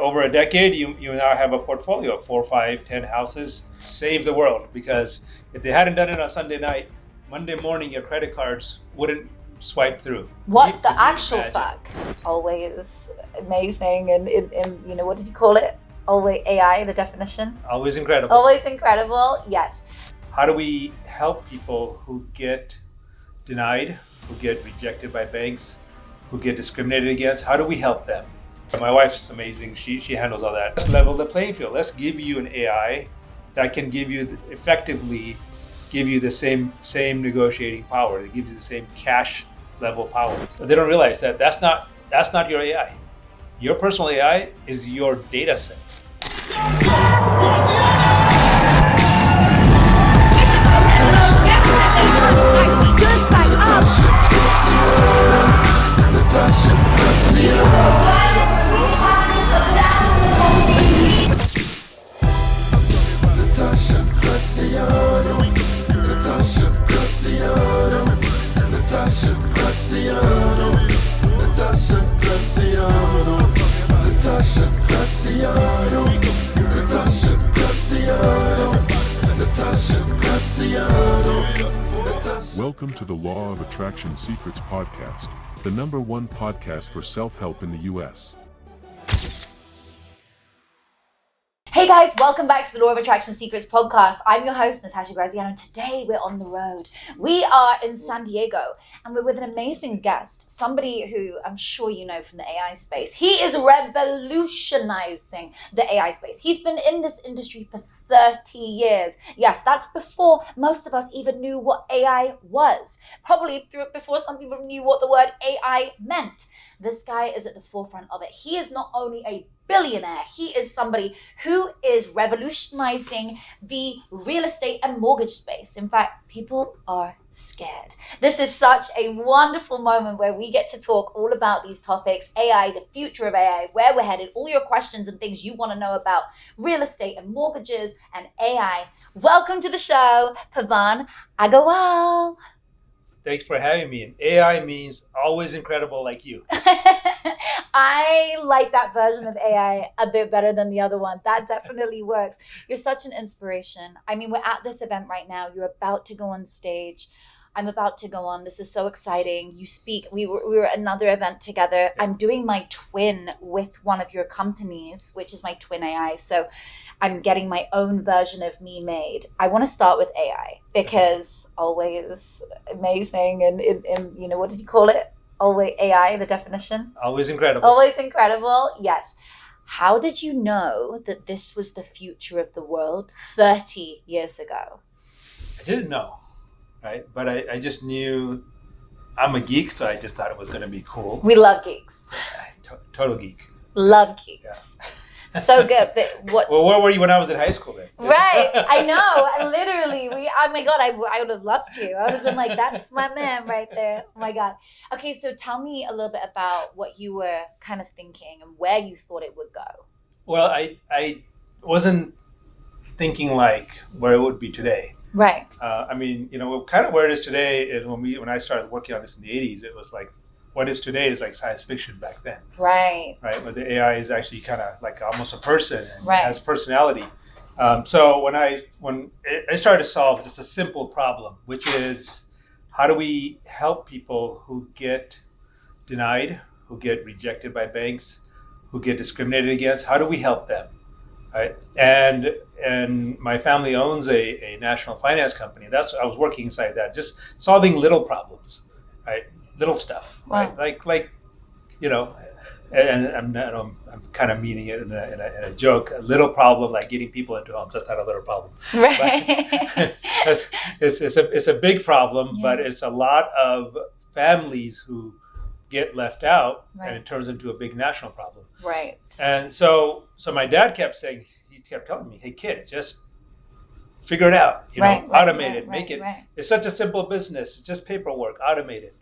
over a decade, you now have a portfolio of 4, 5, 10 houses. Save the world, because if they hadn't done it on Sunday night, Monday morning your credit cards wouldn't swipe through. What the actual fuck? Always amazing, and you know, what did you call it? Always AI, the definition? Always incredible. Always incredible, yes. How do we help people who get denied, who get rejected by banks, who get discriminated against? How do we help them? My wife's amazing. She handles all that. Let's level the playing field. Let's give you an AI that can effectively give you the same negotiating power. It gives you the same cash level power. But they don't realize that that's not your AI. Your personal AI is your data set. Natasha Graziano. Natasha Graziano. Natasha Graziano. Natasha Graziano. Natasha Graziano. Natasha Graziano. Natasha Graziano. Natasha Graziano. Welcome to the Law of Attraction Secrets podcast, the #1 podcast for self-help in the US. Hey guys, welcome back to the Law of Attraction Secrets podcast. I'm your host, Natasha Graziano, and today we're on the road. We are in San Diego, and we're with an amazing guest, somebody who I'm sure you know from the AI space. He is revolutionizing the AI space. He's been in this industry for 30 years. Yes, that's before most of us even knew what AI was. Probably before some people knew what the word AI meant. This guy is at the forefront of it. He is not only a billionaire, he is somebody who is revolutionizing the real estate and mortgage space. In fact, people are scared. This is such a wonderful moment where we get to talk all about these topics: AI, the future of AI, where we're headed, all your questions and things you want to know about real estate and mortgages and AI. Welcome to the show, Pavan Agarwal. Thanks for having me. And AI means always incredible, like you. I like that version of AI a bit better than the other one. That definitely works. You're such an inspiration. I mean, we're at this event right now. You're about to go on stage. I'm about to go on. This is so exciting. You speak. We were at another event together. I'm doing my twin with one of your companies, which is my twin AI. So I'm getting my own version of me made. I want to start with AI because always amazing. And you know, what did you call it? Always AI, the definition? Always incredible. Always incredible, yes. How did you know that this was the future of the world 30 years ago? I didn't know, right? But I just knew I'm a geek, so I just thought it was going to be cool. We love geeks. Total geek. Love geeks. Yeah. So good, but what? Well, where were you when I was in high school then? Right, I know. Literally, oh my God, I would have loved you. I would have been like, that's my man right there. Oh my God. Okay, so tell me a little bit about what you were kind of thinking and where you thought it would go. Well, I wasn't thinking like where it would be today. Right. I mean, you know, kind of where it is today is when I started working on this in the 80s, it was like, what is today is like science fiction back then. Right. Right. Where the AI is actually kind of like almost a person and right. has personality. So when I started to solve just a simple problem, which is how do we help people who get denied, who get rejected by banks, who get discriminated against? How do we help them? Right. And my family owns a national finance company. I was working inside that, just solving little problems, right? Little stuff, wow. right? Like, you know, and I'm kind of meaning it in a joke. A little problem, like getting people into homes. That's not a little problem, right? It's a big problem, yeah. But it's a lot of families who get left out, right. And it turns into a big national problem, right? And so my dad kept telling me, "Hey, kid, just figure it out. You know, automate it, make it. Right. It's such a simple business. It's just paperwork. Automate it."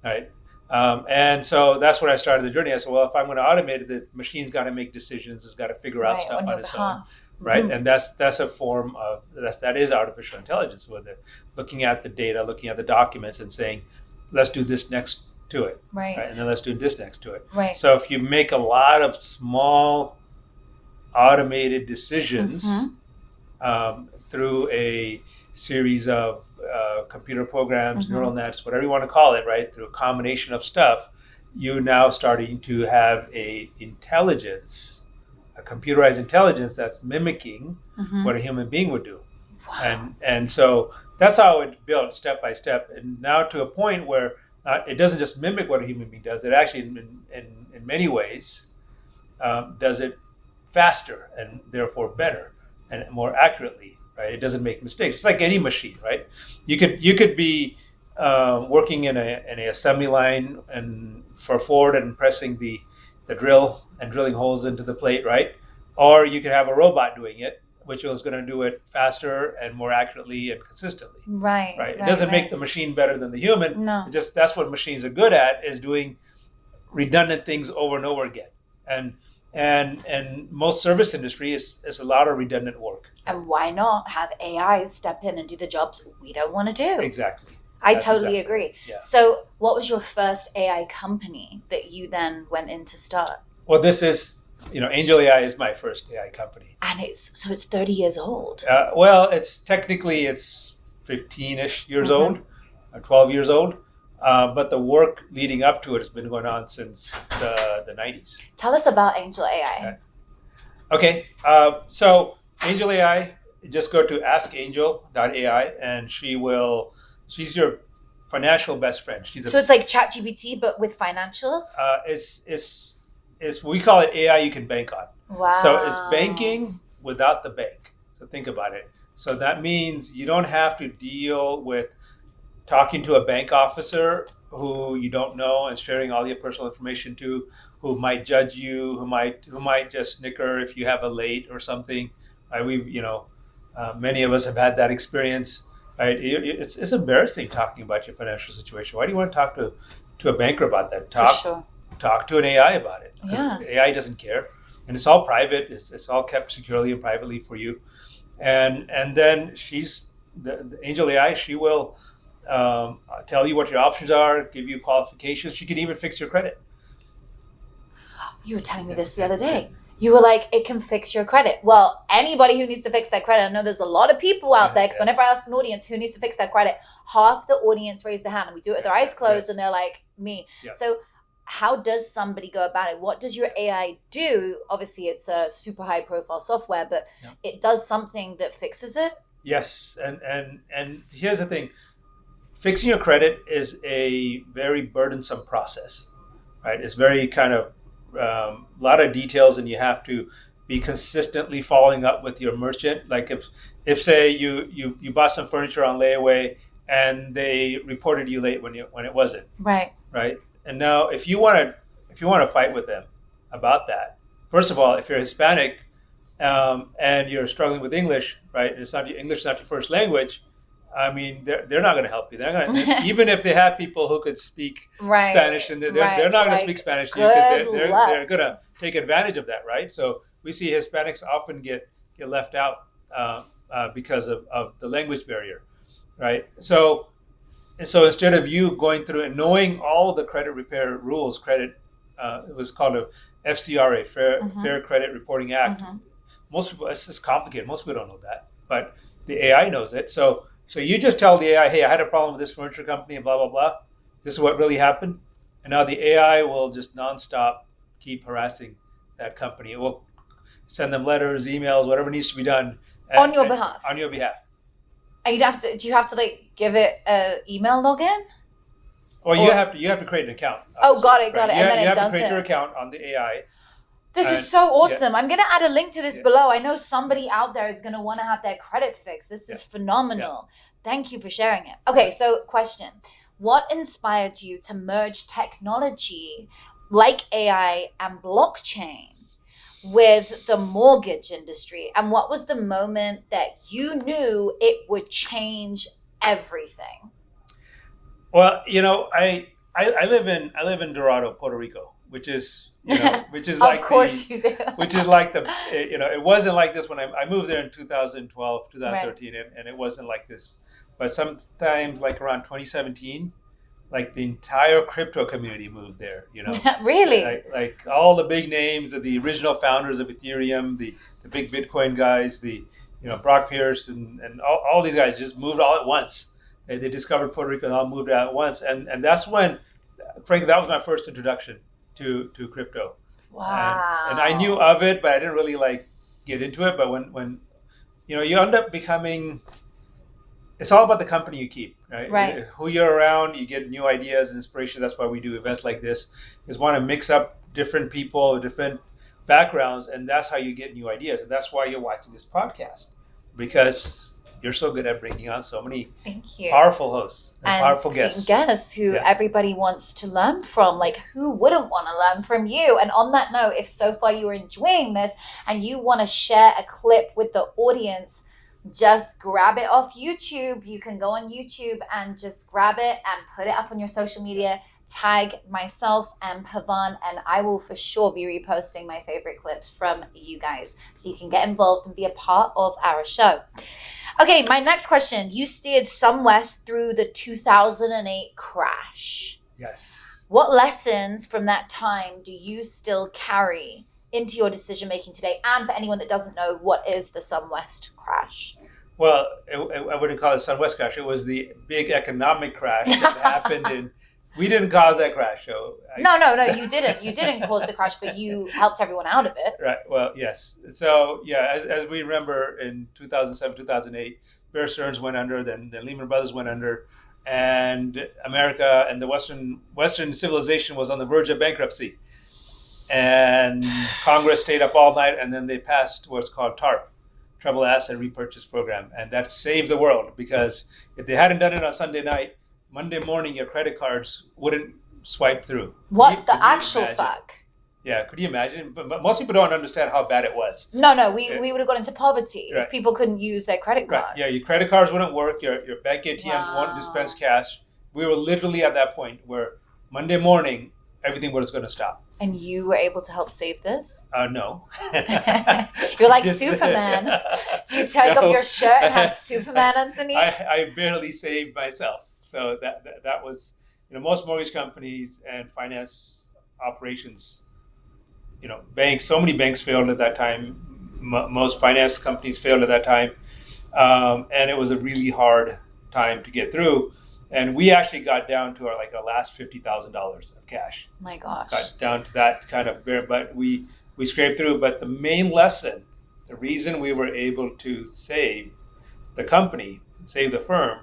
Right. And so that's when I started the journey. I said, well, if I'm going to automate it, the machine's got to make decisions. It's got to figure out stuff on its own. Right. Mm-hmm. And that's a form of, that is artificial intelligence, with it, looking at the data, looking at the documents and saying, let's do this next to it. Right. And then let's do this next to it. Right. So if you make a lot of small automated decisions through a series of computer programs, neural nets, whatever you want to call it, right? Through a combination of stuff, you're now starting to have a computerized intelligence that's mimicking what a human being would do. Wow. And so that's how it built step by step, and now to a point where it doesn't just mimic what a human being does. It actually, in many ways, does it faster and therefore better and more accurately. Right? It doesn't make mistakes. It's like any machine, right? You could be working in a assembly line and for Ford and pressing the drill and drilling holes into the plate, right? Or you could have a robot doing it, which is going to do it faster and more accurately and consistently. Right. It doesn't make the machine better than the human. No. That's what machines are good at, is doing redundant things over and over again. And most service industry is a lot of redundant work. And why not have AI step in and do the jobs we don't want to do? Exactly. I totally agree. Yeah. So what was your first AI company that you then went in to start? Well, this is, Angel AI is my first AI company. And it's 30 years old. Well, it's 15-ish years old, 12 years old. But the work leading up to it has been going on since the 90s. Tell us about Angel AI. Okay. So Angel AI, just go to askangel.ai and she's your financial best friend. So it's like ChatGPT, but with financials? We call it AI you can bank on. Wow. So it's banking without the bank. So think about it. So that means you don't have to deal with talking to a bank officer who you don't know and sharing all your personal information to, who might judge you, who might just snicker if you have a late or something. Many of us have had that experience. Right? It's embarrassing talking about your financial situation. Why do you want to talk to a banker about that? Talk to an AI about it. Yeah. AI doesn't care, and it's all private. It's all kept securely and privately for you. And then the Angel AI. She will tell you what your options are, give you qualifications. She can even fix your credit. You were telling me this the other day. You were like, it can fix your credit. Well, anybody who needs to fix their credit, I know there's a lot of people out there, because whenever I ask an audience who needs to fix their credit, half the audience raise their hand, and we do it with their eyes closed, and they're like, me. Yeah. So how does somebody go about it? What does your AI do? Obviously, it's a super high profile software, but it does something that fixes it? Yes, and here's the thing. Fixing your credit is a very burdensome process, right? It's very kind of a lot of details, and you have to be consistently following up with your merchant. Like if say you bought some furniture on layaway and they reported you late when it wasn't. Right. And now if you want to fight with them about that, first of all, if you're Hispanic and you're struggling with English, right? English is not your first language. I mean, they're not going to help you. They're not gonna, even if they have people who could speak Spanish, and they're not going to speak Spanish to you, because they're going to take advantage of that, right? So we see Hispanics often get left out because of the language barrier, right? So instead of you going through and knowing all the credit repair rules, it was called a FCRA, Fair Credit Reporting Act. Most people, it's just complicated. Most people don't know that, but the AI knows it. So you just tell the AI, hey, I had a problem with this furniture company and blah, blah, blah. This is what really happened. And now the AI will just nonstop keep harassing that company. It will send them letters, emails, whatever needs to be done. On your behalf. On your behalf. And do you have to like give it an email login? Or you have to create an account. Oh, got it. And then you have to create your account on the AI. This is so awesome. Yeah. I'm going to add a link to this below. I know somebody out there is going to want to have their credit fixed. This is phenomenal. Yeah. Thank you for sharing it. Okay, so question. What inspired you to merge technology like AI and blockchain with the mortgage industry? And what was the moment that you knew it would change everything? Well, I live in Dorado, Puerto Rico, which is like of course you do. Which is like it wasn't like this when I moved there in 2012, 2013, and it wasn't like this. But sometimes like around 2017, like the entire crypto community moved there, Really? like all the big names of the original founders of Ethereum, the big Bitcoin guys, the Brock Pierce and all these guys just moved all at once. They discovered Puerto Rico and all moved out at once, and that's when, frankly, that was my first introduction to crypto. Wow. And I knew of it, but I didn't really like get into it. But when you end up becoming, it's all about the company you keep, right? Right. Who you're around, you get new ideas, inspiration. That's why we do events like this, is want to mix up different people, different backgrounds, and that's how you get new ideas. And that's why you're watching this podcast, because you're so good at bringing on so many Thank you. powerful hosts and powerful guests. Who everybody wants to learn from. Like, who wouldn't want to learn from you? And on that note, if so far you are enjoying this and you want to share a clip with the audience, just grab it off YouTube. You can go on YouTube and just grab it and put it up on your social media. Tag myself and Pavan, and I will for sure be reposting my favorite clips from you guys so you can get involved and be a part of our show. Okay, my next question. You steered SunWest through the 2008 crash. Yes. What lessons from that time do you still carry into your decision making today? And for anyone that doesn't know, what is the SunWest crash? Well, I wouldn't call it SunWest crash. It was the big economic crash that happened we didn't cause that crash. So No, you didn't. You didn't cause the crash, but you helped everyone out of it. Right. Well, yes. So, yeah, as we remember, in 2007, 2008, Bear Stearns went under, then the Lehman Brothers went under, and America and the Western civilization was on the verge of bankruptcy. And Congress stayed up all night, and then they passed what's called TARP, Troubled Asset Repurchase Program. And that saved the world, because if they hadn't done it on Sunday night, Monday morning, your credit cards wouldn't swipe through. What the actual fuck? Yeah, could you imagine? But most people don't understand how bad it was. No, we would have got into poverty if Right. people couldn't use their credit cards. Right. Yeah, your credit cards wouldn't work. Your bank ATMs won't dispense cash. We were literally at that point where Monday morning, everything was going to stop. And you were able to help save this? No. You're like Superman. Do you take off your shirt and have Superman underneath? I barely saved myself. So that was, most mortgage companies and finance operations, banks, so many banks failed at that time. Most finance companies failed at that time. And it was a really hard time to get through. And we actually got down to our last $50,000 of cash. My gosh. Got down to that kind of bare, but we scraped through. But the main lesson, the reason we were able to save the company, save the firm,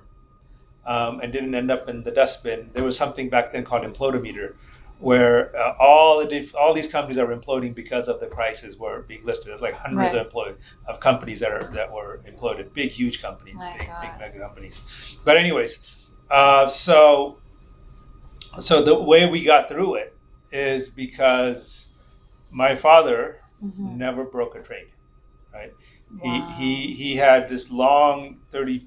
and didn't end up in the dustbin, there was something back then called implodometer, where all these companies that were imploding because of the crisis were being listed. There's hundreds of companies that were imploded, big, huge companies, big mega companies. But anyways, so the way we got through it is because my father never broke a trade, right? Wow. He had this long 30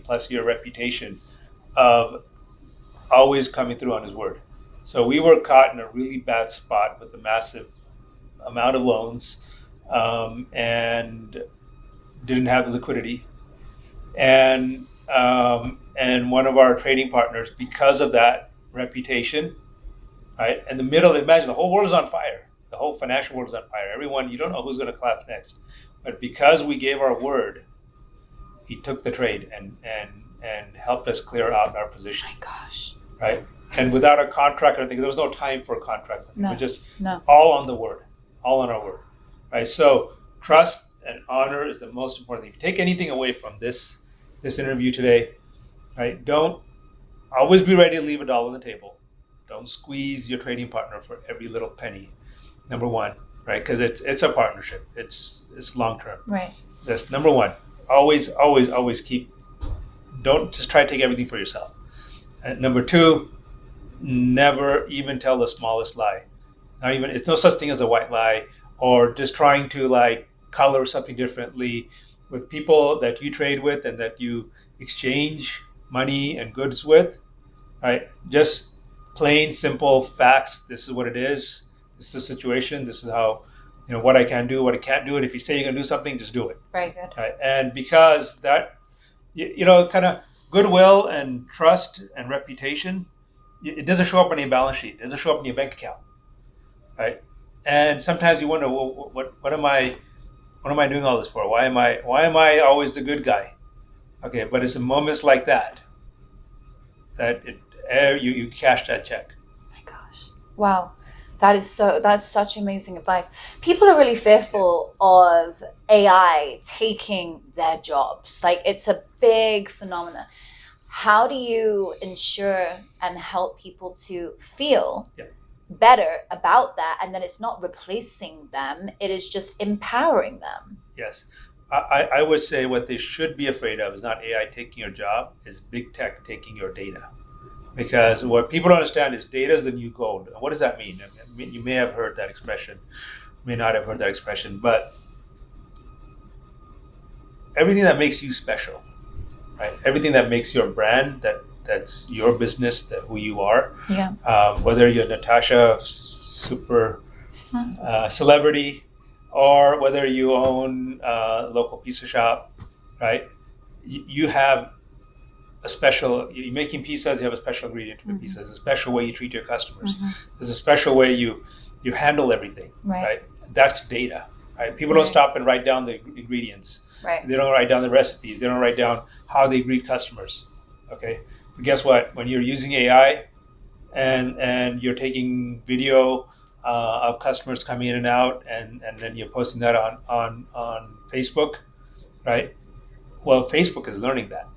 plus year reputation of always coming through on his word. So we were caught in a really bad spot with a massive amount of loans, and didn't have the liquidity. And one of our trading partners, because of that reputation, right, in the middle, imagine the whole world is on fire. The whole financial world is on fire. Everyone, you don't know who's going to collapse next. But because we gave our word, he took the trade and helped us clear out our position. My gosh. Right? And without a contract or anything, there was no time for contracts. No. It was just all on the word, all on our word. Right? So trust and honor is the most important thing. If you take anything away from this interview today, right? Don't always be ready to leave $1 on the table. Don't squeeze your trading partner for every little penny. Number one, right? Because it's a partnership. It's long term. Right. That's number one. Always don't just try to take everything for yourself. And number two, never even tell the smallest lie. It's no such thing as a white lie, or just trying to color something differently with people that you trade with and that you exchange money and goods with. Right? Just plain simple facts. This is what it is. This is the situation. This is how, what I can do, what I can't do. And if you say you're going to do something, just do it. Very good. Right? And because that, kind of goodwill and trust and reputation, it doesn't show up on your balance sheet. It doesn't show up in your bank account, right? And sometimes you wonder, well, what am I doing all this for? Why am I always the good guy? Okay, but it's in moments like that you cash that check. Oh my gosh. Wow. That's such amazing advice. People are really fearful of AI taking their jobs. Like, it's a big phenomenon. How do you ensure and help people to feel better about that? And then it's not replacing them, it is just empowering them. Yes. I would say what they should be afraid of is not AI taking your job, is big tech taking your data. Because what people don't understand is data is the new gold. What does that mean? I mean, you may have heard that expression, may not have heard that expression, but everything that makes you special, right? Everything that makes your brand, that's your business, that who you are. Yeah. Whether you're Natasha, super celebrity, or whether you own a local pizza shop, right? You have a special, you're making pizzas, you have a special ingredient to the pizza. There's a special way you treat your customers. There's a special way you handle everything, right? That's data, right? People don't stop and write down the ingredients. Right. They don't write down the recipes. They don't write down how they greet customers, okay? But guess what? When you're using AI and you're taking video of customers coming in and out, and then you're posting that on Facebook, right? Well, Facebook is learning that.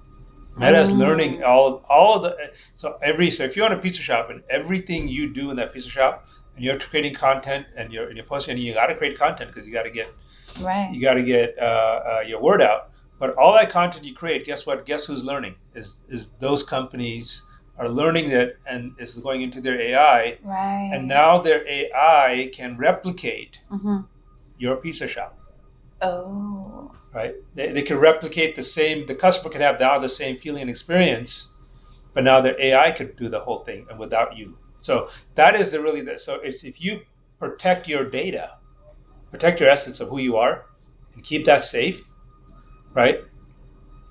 Meta is learning all of the so if you own a pizza shop and everything you do in that pizza shop, and you're creating content and you're posting, and you got to create content because you got to get your word out. But all that content you create, guess what? Guess who's learning? Is those companies are learning that and is going into their AI, right? And now their AI can replicate your pizza shop. Oh. Right? They can replicate the customer can have now the same feeling and experience, but now their AI could do the whole thing and without you. So that is so it's if you protect your data, protect your essence of who you are, and keep that safe, right?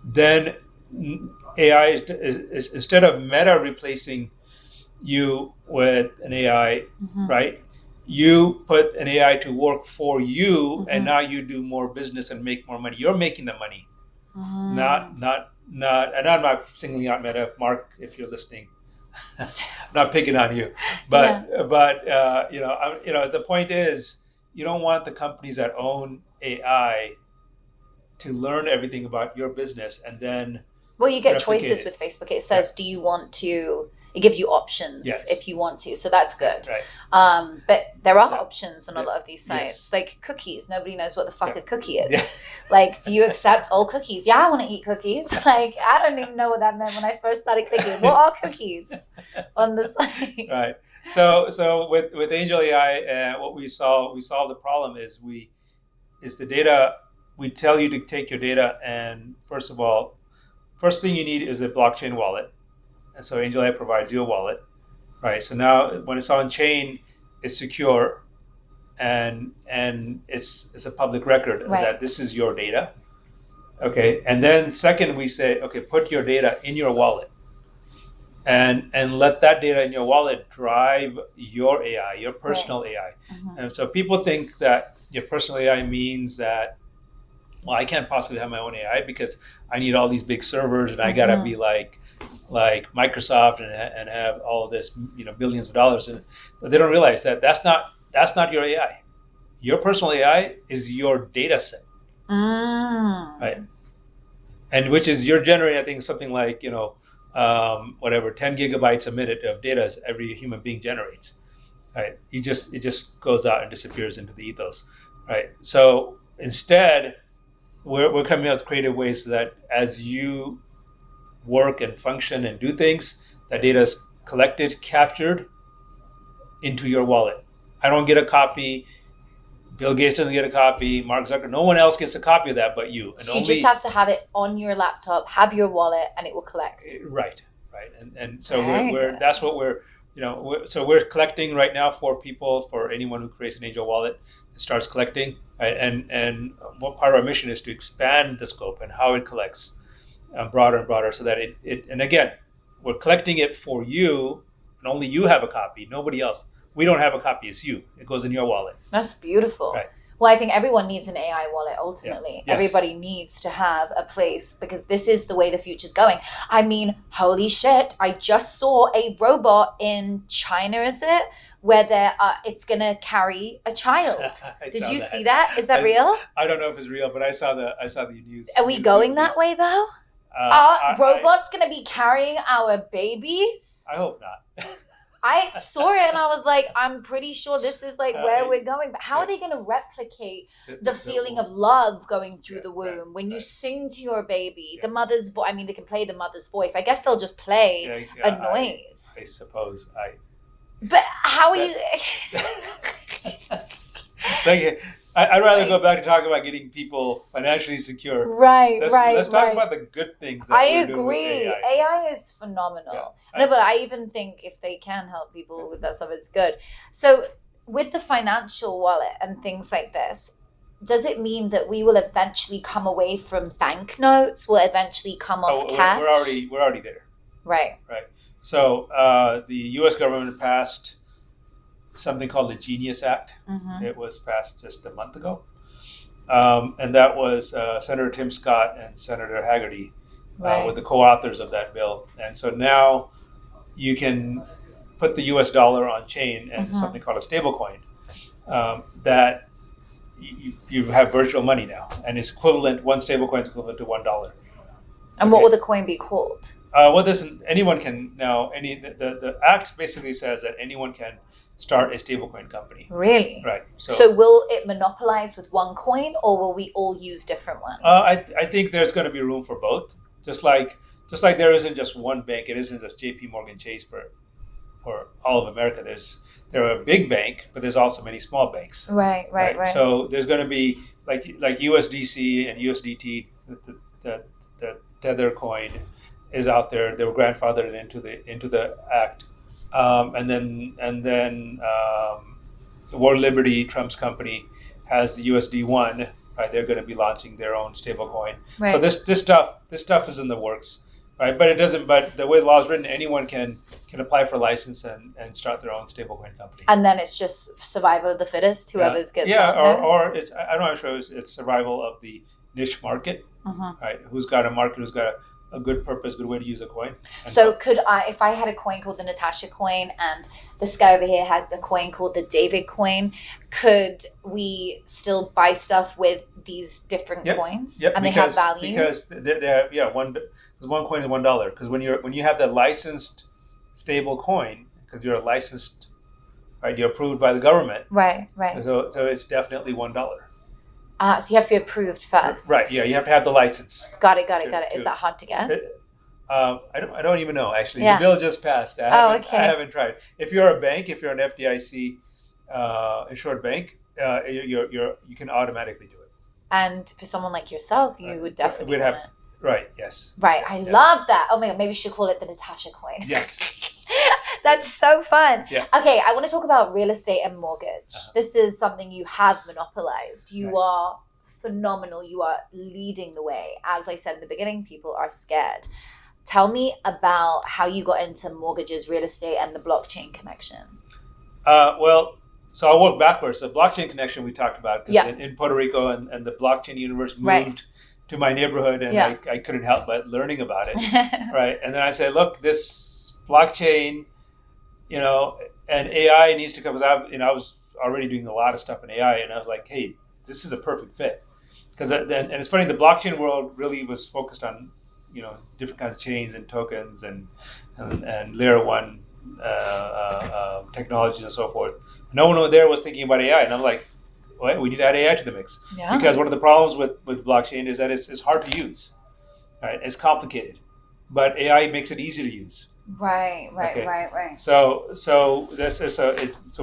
Then AI is instead of Meta replacing you with an AI, right? You put an AI to work for you, and now you do more business and make more money. You're making the money, not. And I'm not singling out Meta, Mark, if you're listening. I'm not picking on you, but the point is, you don't want the companies that own AI to learn everything about your business and then. Well, you get choices with Facebook. It says, do you want to? It gives you options if you want to. So that's good. Right. But there are options on a lot of these sites. Like cookies. Nobody knows what the fuck a cookie is. Like, do you accept all cookies? Yeah, I want to eat cookies. Like, I don't even know what that meant when I first started clicking. What are cookies on the site? Right. So with Angel AI, what we solve the problem is the data. We tell you to take your data, and first thing you need is a blockchain wallet. And so Angel AI provides you a wallet, right? So now when it's on chain, it's secure, and it's a public record that this is your data. Okay, and then second we say, okay, put your data in your wallet, and let that data in your wallet drive your AI, your personal AI. And so people think that your personal AI means that, well, I can't possibly have my own AI because I need all these big servers and I gotta be like Microsoft and have all of this, billions of dollars in it. But they don't realize that that's not your AI. Your personal AI is your data set, right? And which is you're generating, I think, something like 10 gigabytes a minute of data as every human being generates, right? It just goes out and disappears into the ethos, right? So instead, we're coming up with creative ways so that as you work and function and do things, that data is collected, captured into your wallet. I don't get a copy. Bill Gates doesn't get a copy. Mark Zuckerberg, no one else gets a copy of that but you. And so you just have to have it on your laptop, have your wallet, and it will collect. Right. And so that's what we're collecting right now for anyone who creates an Angel wallet and starts collecting. Right? And what part of our mission is to expand the scope and how it collects. broader and broader, so that it and again, we're collecting it for you, and only you have a copy, nobody else. We don't have a copy, it's you. It goes in your wallet. That's beautiful. Right. Well, I think everyone needs an AI wallet ultimately. Yeah. Yes. Everybody needs to have a place because this is the way the future's going. I mean, holy shit, I just saw a robot in China, is it? Where it's going to carry a child. Did you see that? Is that real? I don't know if it's real, but I saw the news. Are we going that way though? Are robots going to be carrying our babies? I hope not. I saw it and I was like, I'm pretty sure this is like where we're going. But how are they going to replicate the feeling of love going through the womb when you sing to your baby, the mother's voice? I mean, they can play the mother's voice. I guess they'll just play a noise. I suppose. But how are you? Thank you. I'd rather go back to talk about getting people financially secure. Right. Let's talk about the good things. That I we're doing with agree. AI. AI is phenomenal. Yeah. But I even think if they can help people with that stuff, it's good. So with the financial wallet and things like this, does it mean that we will eventually come away from banknotes? Will eventually come off cash? We're already there. Right. So the U.S. government passed something called the Genius Act. Mm-hmm. It was passed just a month ago. And that was Senator Tim Scott and Senator Haggerty were the co-authors of that bill. And so now you can put the U.S. dollar on chain as something called a stablecoin that you have virtual money now. And it's equivalent, one stablecoin is equivalent to $1. And what will the coin be called? Anyone can now, the act basically says that anyone can start a stablecoin company. Really? Right. So will it monopolize with one coin, or will we all use different ones? I think there's going to be room for both. Just like there isn't just one bank, it isn't just J.P. Morgan Chase for all of America. They're a big bank, but there's also many small banks. Right. So there's going to be like USDC and USDT, the Tether coin is out there. They were grandfathered into the act. And then World Liberty, Trump's company, has the USD1. Right, they're going to be launching their own stablecoin. Right. So this stuff is in the works, right? But it doesn't. But the way the law is written, anyone can apply for a license and start their own stablecoin company. And then it's just survival of the fittest. Whoever's gets out there. or it's I'm not sure it's survival of the niche market. Right? Who's got a market? Who's got a good purpose, good way to use a coin. So could I, if I had a coin called the Natasha coin and this guy over here had a coin called the David coin, could we still buy stuff with these different coins? Yep, and they have value? Because one coin is $1. Because when you have that licensed stable coin, because you're a licensed, right, you're approved by the government. Right. So it's definitely $1. So you have to be approved first. Right. Yeah, you have to have the license. Got it. Is that hard to get? I don't even know, actually. Yeah. The bill just passed. I haven't tried. If you're a bank, if you're an FDIC insured bank, you can automatically do it. And for someone like yourself, you would definitely want it. Right, yes. Right, I love that. Oh my God, maybe we should call it the Natasha coin. Yes. That's so fun. Yeah. Okay, I want to talk about real estate and mortgage. This is something you have monopolized. You are phenomenal. You are leading the way. As I said in the beginning, people are scared. Tell me about how you got into mortgages, real estate, and the blockchain connection. So I'll work backwards. The blockchain connection we talked about, in Puerto Rico and the blockchain universe moved to my neighborhood, and I couldn't help but learning about it. Right. And then I said, look, this blockchain, and AI needs to come out. I was already doing a lot of stuff in AI, and I was like, hey, this is a perfect fit. And it's funny, the blockchain world really was focused on, different kinds of chains and tokens and layer one technologies and so forth. No one over there was thinking about AI, and I'm like, well, we need to add AI to the mix. Yeah. Because one of the problems with blockchain is that it's hard to use. Right? It's complicated, but AI makes it easy to use. Right. So so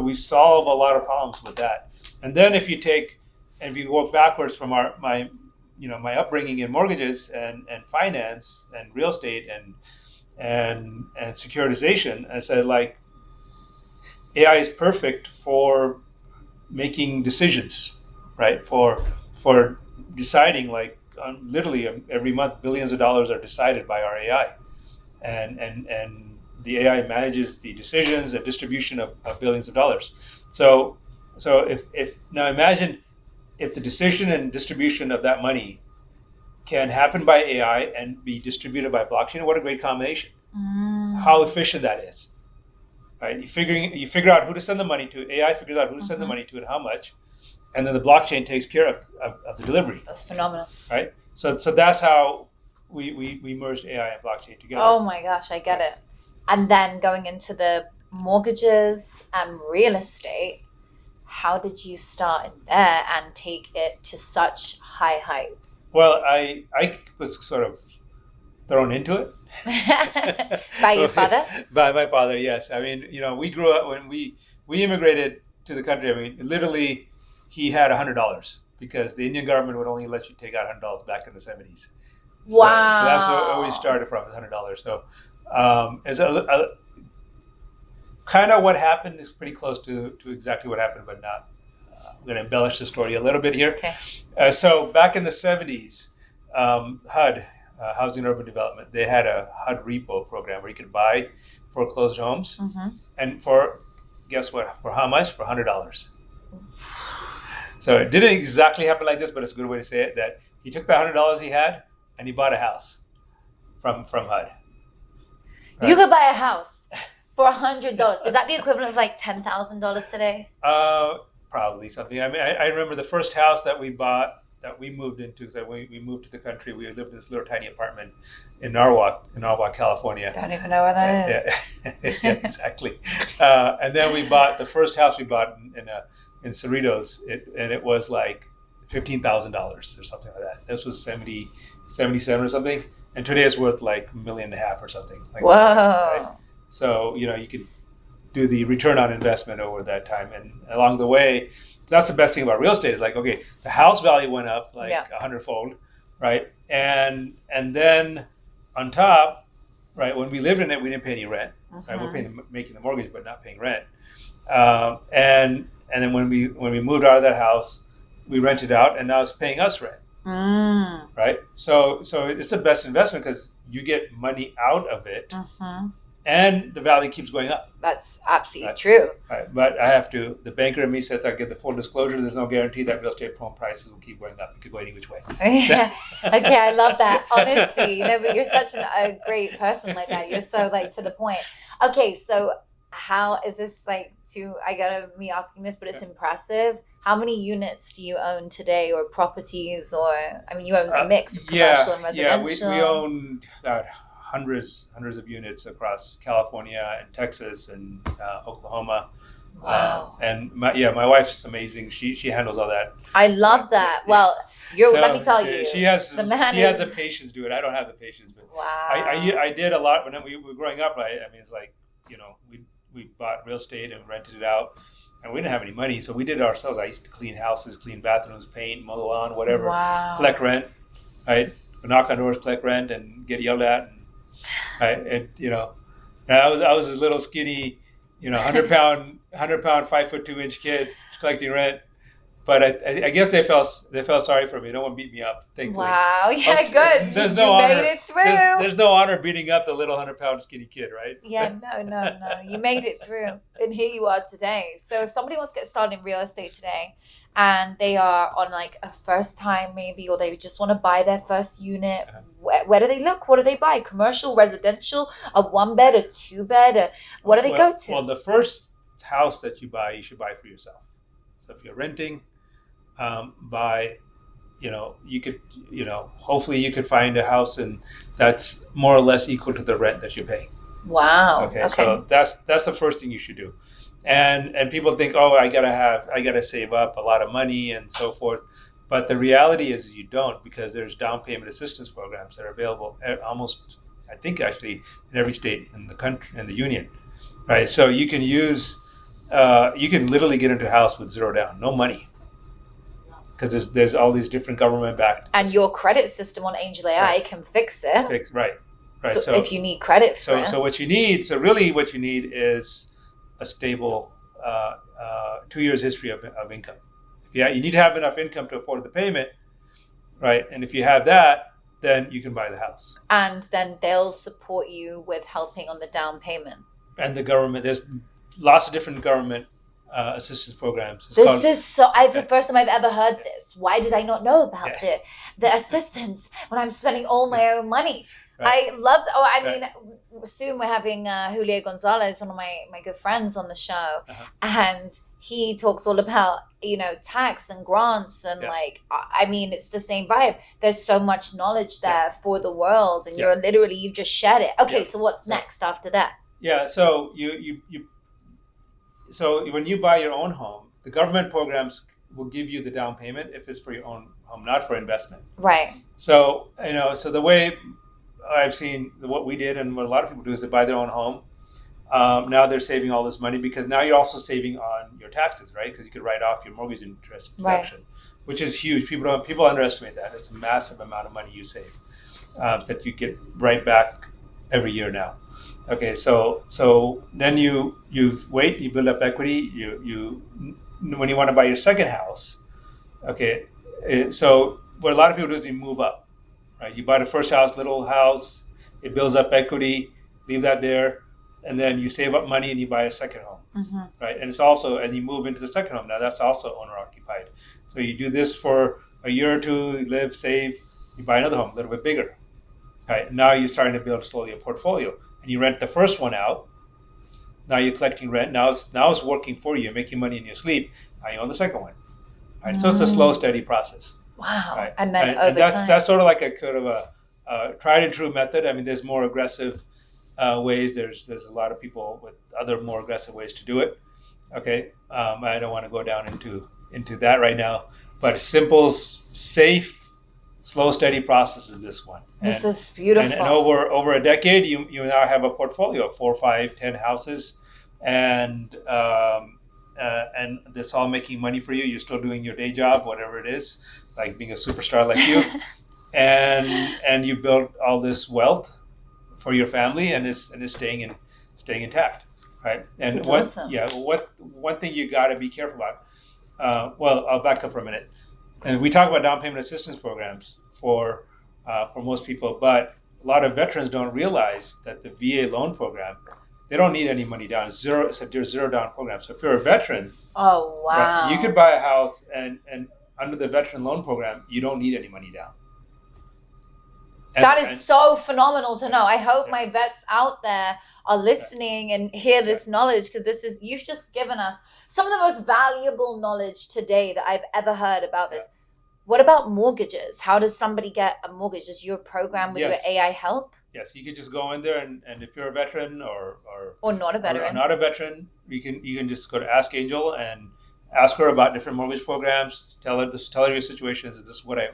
we solve a lot of problems with that. And then if you work backwards from my upbringing in mortgages and finance and real estate and securitization, I said, like, AI is perfect for making decisions, right? For deciding, like, literally every month, billions of dollars are decided by our AI, and the AI manages the decisions and distribution of billions of dollars. So if now imagine if the decision and distribution of that money can happen by AI and be distributed by blockchain, what a great combination! How efficient that is, right? You figure out who to send the money to. AI figures out who to send the money to and how much, and then the blockchain takes care of the delivery. That's phenomenal. Right. So that's how we merged AI and blockchain together. Oh my gosh, I get it. And then going into the mortgages and real estate, how did you start in there and take it to such high heights? Well, I was sort of thrown into it. By your father? By my father, yes. I mean, we grew up when we immigrated to the country. I mean, literally, he had $100 because the Indian government would only let you take out $100 back in the 70s. Wow. So that's where we started from, $100. So as kind of what happened is pretty close to exactly what happened, but not. I'm going to embellish the story a little bit here. Okay. So back in the 70s, HUD, Housing and Urban Development, they had a HUD repo program where you could buy foreclosed homes. And guess what? For how much? For $100. So it didn't exactly happen like this, but it's a good way to say it, that he took the $100 he had and he bought a house from HUD. Right? You could buy a house for $100. Is that the equivalent of like $10,000 today? Probably something. I mean, I remember the first house that we bought, that we moved into, because we moved to the country. We lived in this little tiny apartment in Norwalk, California. Don't even know where that is. Yeah, exactly. And then we bought the first house we bought in Cerritos, and it was like $15,000 or something like that. This was 77 or something, and today it's worth like $1.5 million or something. Like Whoa! That, right? So you could do the return on investment over that time, and along the way, that's the best thing about real estate. Is like, okay, the house value went up like 100-fold, right? And then on top, right, when we lived in it, we didn't pay any rent. Right, we're making the mortgage, but not paying rent. And then when we moved out of that house, we rented out, and now it's paying us rent. Right? So it's the best investment because you get money out of it, and the value keeps going up. That's absolutely true. Right. But the banker in me says I get the full disclosure. There's no guarantee that real estate home prices will keep going up. It could go any which way. Yeah. Okay, I love that. Honestly, but you're such a great person like that. You're so to the point. Okay, so how is this I gotta me asking this, but it's impressive. How many units do you own today, or properties, or you own a mix of commercial and residential? Yeah, we own hundreds of units across California and Texas and Oklahoma. Wow. And my wife's amazing. She handles all that. I love that. Well, let me tell you, she has the man has the patience to do it. I don't have the patience, but wow. I did a lot when we were growing up. I mean, it's like we bought real estate and rented it out, and we didn't have any money, so we did it ourselves. I used to clean houses, clean bathrooms, paint, mow the lawn, whatever. Wow. Collect rent, right? Knock on doors, collect rent, and get yelled at. And I was this little skinny, 100 pound, 5'2" kid collecting rent. But I guess they felt sorry for me. No one beat me up, thankfully. Wow, yeah, good. There's you no honor. made it through. There's no honor beating up the little 100-pound skinny kid, right? Yeah, no. You made it through, and here you are today. So if somebody wants to get started in real estate today, and they are on a first time maybe, or they just want to buy their first unit, where do they look? What do they buy? Commercial, residential, a 1-bed, a 2-bed? What do they go to? Well, the first house that you should buy for yourself. So if you're renting, you could, hopefully you could find a house that's more or less equal to the rent that you're paying. Wow. Okay. So that's the first thing you should do. And people think, oh, I gotta save up a lot of money and so forth. But the reality is you don't, because there's down payment assistance programs that are available almost, I think actually in every state in the country, in the union, right? So you can you can literally get into a house with zero down, no money. Because there's all these different government backed. And your credit system on Angel AI can fix it. Right. So if you need credit for it. So what you need is a stable 2 years history of income. Yeah, you need to have enough income to afford the payment, right? And if you have that, then you can buy the house. And then they'll support you with helping on the down payment. And the government, there's lots of different government assistance programs. It's This is the first time I've ever heard this. Why did I not know about Yeah. the assistance when I'm spending all my own money? Right. I love. Soon we're having Julio Gonzalez, one of my good friends, on the show, and he talks all about tax and grants and it's the same vibe. There's so much knowledge there for the world, and you've just shared it. Okay, so what's next after that? Yeah, so so when you buy your own home, the government programs will give you the down payment if it's for your own home, not for investment. Right. So so the way I've seen what we did and what a lot of people do is they buy their own home. Now they're saving all this money because now you're also saving on your taxes, right? Because you could write off your mortgage interest deduction, which is huge. People underestimate that. It's a massive amount of money you save that you get right back every year now. Okay, so then you wait, you build up equity. You when you want to buy your second house, okay. So what a lot of people do is you move up, right? You buy the first house, little house, it builds up equity, leave that there, and then you save up money and you buy a second home, right? And it's also, and you move into the second home. Now that's also owner occupied. So you do this for a year or two, you live, save, you buy another home, a little bit bigger, right? Now you're starting to build slowly a portfolio, and you rent the first one out. Now you're collecting rent. Now it's working for you. You're making money in your sleep. Now you own the second one, right? So it's a slow, steady process. Wow. Right? And then and that's sort of like a kind of a tried and true method. I mean, there's more aggressive ways. There's a lot of people with other more aggressive ways to do it. Okay, I don't want to go down into that right now. But a simple, safe, slow, steady process is this one. This is beautiful. And over a decade, you now have a portfolio of 4, 5, 10 houses, and that's all making money for you. You're still doing your day job, whatever it is, like being a superstar like you, and you build all this wealth for your family, and it's staying intact, right? And one thing you got to be careful about. Well, I'll back up for a minute. And we talk about down payment assistance programs for most people, but a lot of veterans don't realize that the VA loan program, they don't need any money down. It's a zero down program. So if you're a veteran, oh wow, right, you could buy a house, and under the veteran loan program, you don't need any money down. That is so phenomenal to know. I hope my vets out there are listening and hear this knowledge, because you've just given us some of the most valuable knowledge today that I've ever heard about this. What about mortgages? How does somebody get a mortgage? Does your program with your AI help? Yes, you can just go in there, and if you're a veteran or not a veteran, or not a veteran, you can just go to Ask Angel and ask her about different mortgage programs. Tell her your situation. Is this what I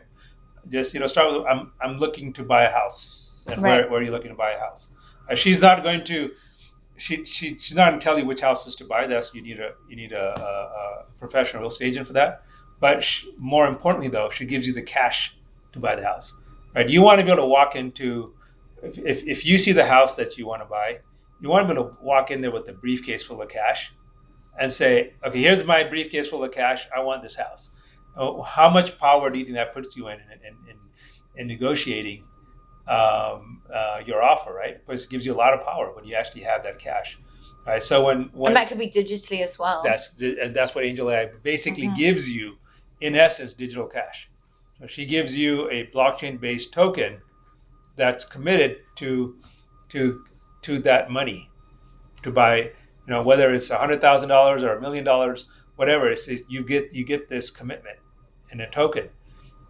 just start with? I'm looking to buy a house, and where are you looking to buy a house? She's not going to. She's not going to tell you which houses to buy. That's you need a professional real estate agent for that. But more importantly, though, she gives you the cash to buy the house. Right? You want to be able to walk into, if you see the house that you want to buy, you want to be able to walk in there with a briefcase full of cash, and say, okay, here's my briefcase full of cash. I want this house. Oh, how much power do you think that puts you in negotiating your offer, right? Because it gives you a lot of power when you actually have that cash, right? So when and that could be digitally as well. That's what Angel AI basically gives you, in essence, digital cash. So she gives you a blockchain-based token that's committed to that money to buy, whether it's $100,000 or $1 million, whatever it is, you get this commitment in a token,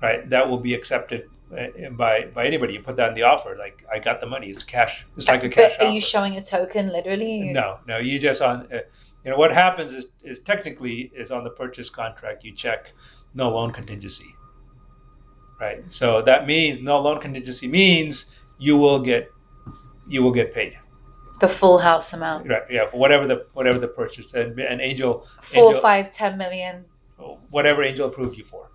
right? That will be accepted by anybody. You put that in the offer, like, I got the money. It's cash. It's like a cash offer. Are you showing a token literally? No. You just on. What happens is technically is on the purchase contract you check no loan contingency, right? So that means no loan contingency means you will get paid. The full house amount. Right. Yeah. For whatever the purchase and Angel 4, 5, 10 million. Whatever Angel approved you for.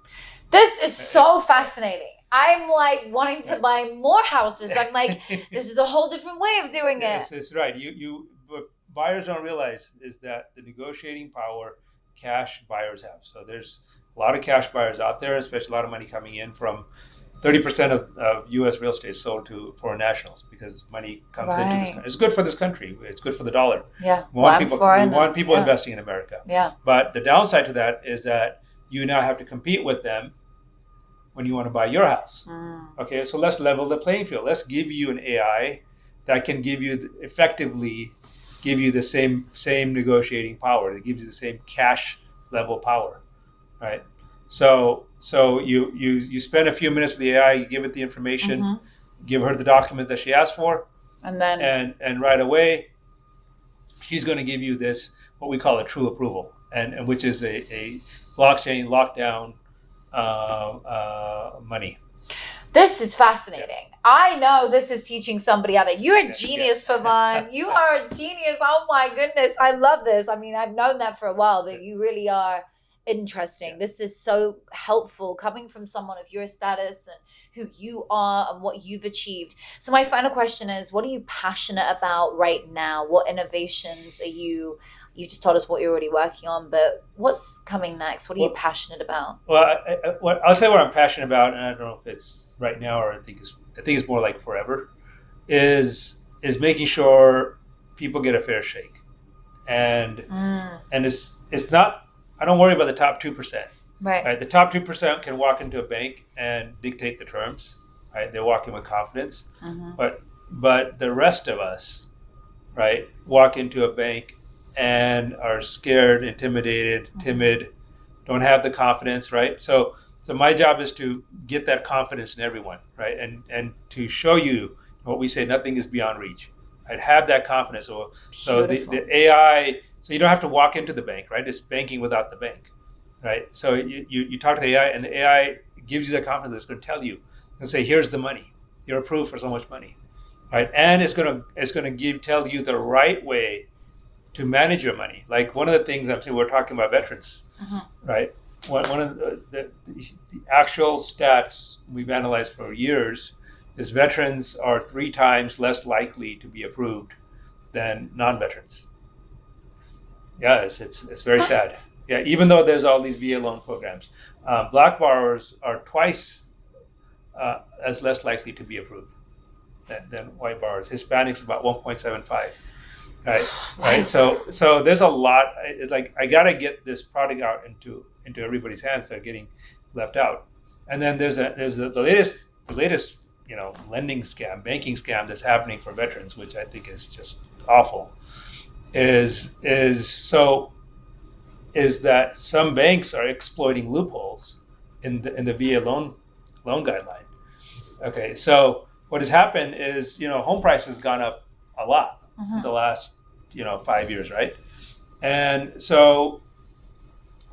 This is so fascinating. I'm like wanting to buy more houses. I'm like, this is a whole different way of doing it. Yes, it's right. What buyers don't realize is that the negotiating power cash buyers have. So there's a lot of cash buyers out there, especially a lot of money coming in from 30% of U.S. real estate sold to foreign nationals because money comes into this country. It's good for this country. It's good for the dollar. Yeah. We want people investing in America. Yeah. But the downside to that is that you now have to compete with them when you want to buy your house. Okay, so let's level the playing field. Let's give you an AI that can effectively give you the same negotiating power. That gives you the same cash level power, right? So you spend a few minutes with the AI, you give it the information, give her the document that she asked for, and then and right away, she's going to give you this what we call a true approval, and which is a blockchain lockdown money. This is fascinating. I know this is teaching somebody out there. You're a genius, Pavan. You are a genius. Oh my goodness. I love this. I mean, I've known that for a while, but you really are interesting. This is so helpful coming from someone of your status and who you are and what you've achieved. So my final question is, what are you passionate about right now? What innovations are you just told us what you're already working on, but what's coming next? What are you passionate about? Well, I'll tell you what I'm passionate about, and I don't know if it's right now or I think it's more like forever, is making sure people get a fair shake. And it's not, I don't worry about the top 2%. Right? The top 2% can walk into a bank and dictate the terms. Right? They're walking with confidence. But the rest of us, right, walk into a bank and are scared, intimidated, timid, don't have the confidence, right? So my job is to get that confidence in everyone, right? And to show you what we say, nothing is beyond reach. I'd have that confidence. So the AI, so you don't have to walk into the bank, right? It's banking without the bank, right? So you talk to the AI, and the AI gives you the confidence. It's going to tell you, and say, here's the money. You're approved for so much money, right? And it's going to tell you the right way to manage your money. Like one of the things I'm saying, we're talking about veterans, right? One of the actual stats we've analyzed for years is veterans are 3 times less likely to be approved than non-veterans. Yeah, it's very sad. Yeah, even though there's all these VA loan programs, Black borrowers are twice as less likely to be approved than white borrowers. Hispanics about 1.75. Right. So there's a lot. It's like I gotta get this product out into everybody's hands that are getting left out. And then there's the latest lending scam, banking scam that's happening for veterans, which I think is just awful. Is that some banks are exploiting loopholes in the VA loan guideline. Okay, so what has happened is home price has gone up a lot. In the last 5 years, right? And so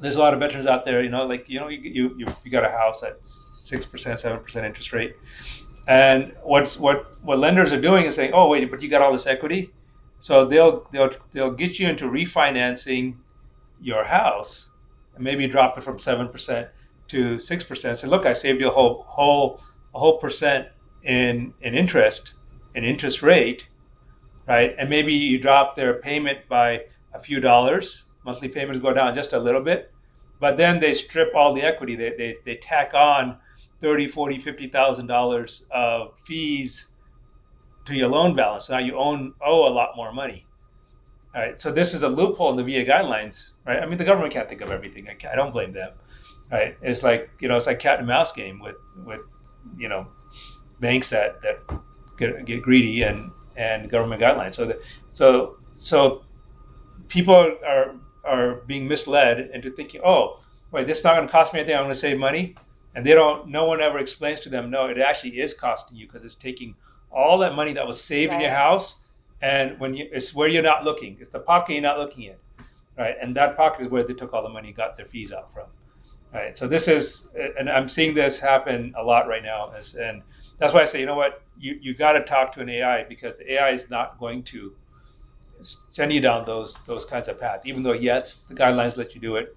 there's a lot of veterans out there, you got a house at 6%, 7% interest rate, and what lenders are doing is saying, oh wait, but you got all this equity, so they'll get you into refinancing your house and maybe drop it from 7% to 6%. So look, I saved you a whole percent in interest rate. Right, and maybe you drop their payment by a few dollars. Monthly payments go down just a little bit, but then they strip all the equity. They tack on $30,000, $40,000, $50,000 of fees to your loan balance. Now you owe a lot more money. All right, so this is a loophole in the VA guidelines. Right, I mean the government can't think of everything. I don't blame them. Right, it's like it's like cat and mouse game with banks that get greedy and government guidelines. So people are being misled into thinking, oh, wait, this is not going to cost me anything. I'm going to save money, and no one ever explains to them, no, it actually is costing you because it's taking all that money that was saved in your house, and it's where you're not looking. It's the pocket you're not looking at, right? And that pocket is where they took all the money, got their fees out from, right? So this is, and I'm seeing this happen a lot right now, and that's why I say, you got to talk to an AI, because the AI is not going to send you down those kinds of paths. Even though, yes, the guidelines let you do it,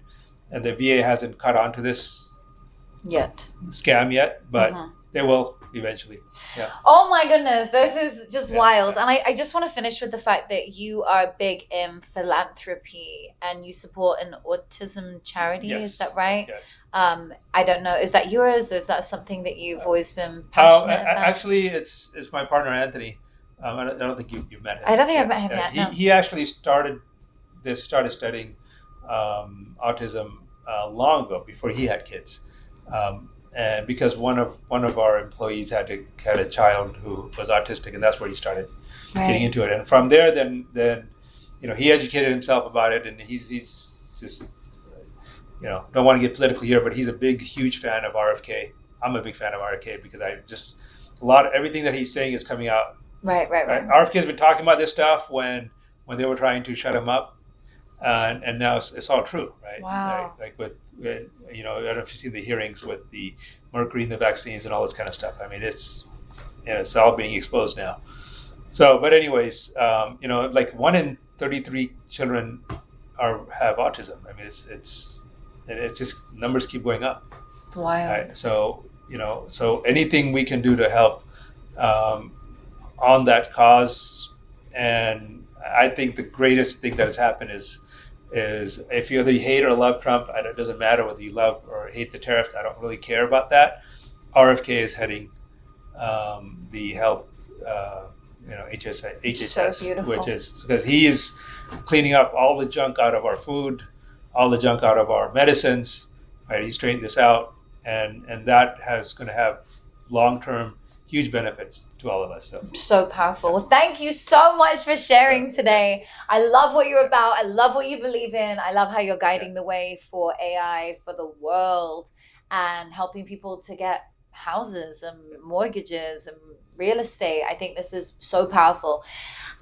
and the VA hasn't caught on to this scam yet, but they will eventually. Yeah. Oh my goodness, this is just Yeah, wild. yeah. And I just want to finish with the fact that you are big in philanthropy and you support an autism charity. Yes. Is that right? Yes. I don't know. Is that yours, or is that something that you've always been passionate about? Actually, it's my partner Anthony. I don't think you've met him. I don't think I've met him yet. No. He actually started studying autism long ago, before he had kids, and because one of our employees had a child who was autistic, and that's where he started getting into it. And from there, then he educated himself about it, and he's just don't want to get political here, but he's a huge fan of RFK. I'm a big fan of RFK because everything that he's saying is coming out. Right. RFK has been talking about this stuff when they were trying to shut him up, and now it's all true, right? Wow. Like with I don't know if you've seen the hearings with the mercury in the vaccines and all this kind of stuff. I mean, it's all being exposed now. So, but anyways, like 1 in 33 children have autism. I mean, it's just numbers keep going up. Wild. Right? So anything we can do to help on that cause, and I think the greatest thing that has happened is if you either hate or love Trump, it doesn't matter whether you love or hate the tariffs. I don't really care about that. RFK is heading the health, HHS, So beautiful. which is because he is cleaning up all the junk out of our food, all the junk out of our medicines. Right, he's straightened this out, and that has going to have long-term huge benefits to all of us. So powerful. Well, thank you so much for sharing today. I love what you're about. I love what you believe in. I love how you're guiding the way for AI for the world and helping people to get houses and mortgages and real estate. I think this is so powerful.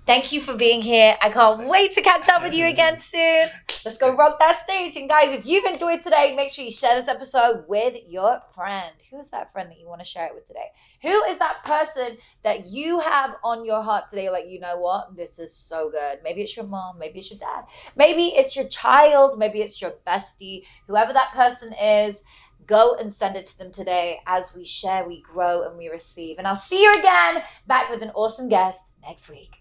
Thank you for being here. I can't wait to catch up with you again soon. Let's go rock that stage. And guys, if you've enjoyed today, make sure you share this episode with your friend. Who is that friend that you want to share it with today? Who is that person that you have on your heart today? Like, you know what? This is so good. Maybe it's your mom. Maybe it's your dad. Maybe it's your child. Maybe it's your bestie. Whoever that person is, go and send it to them today. As we share, we grow and we receive. And I'll see you again back with an awesome guest next week.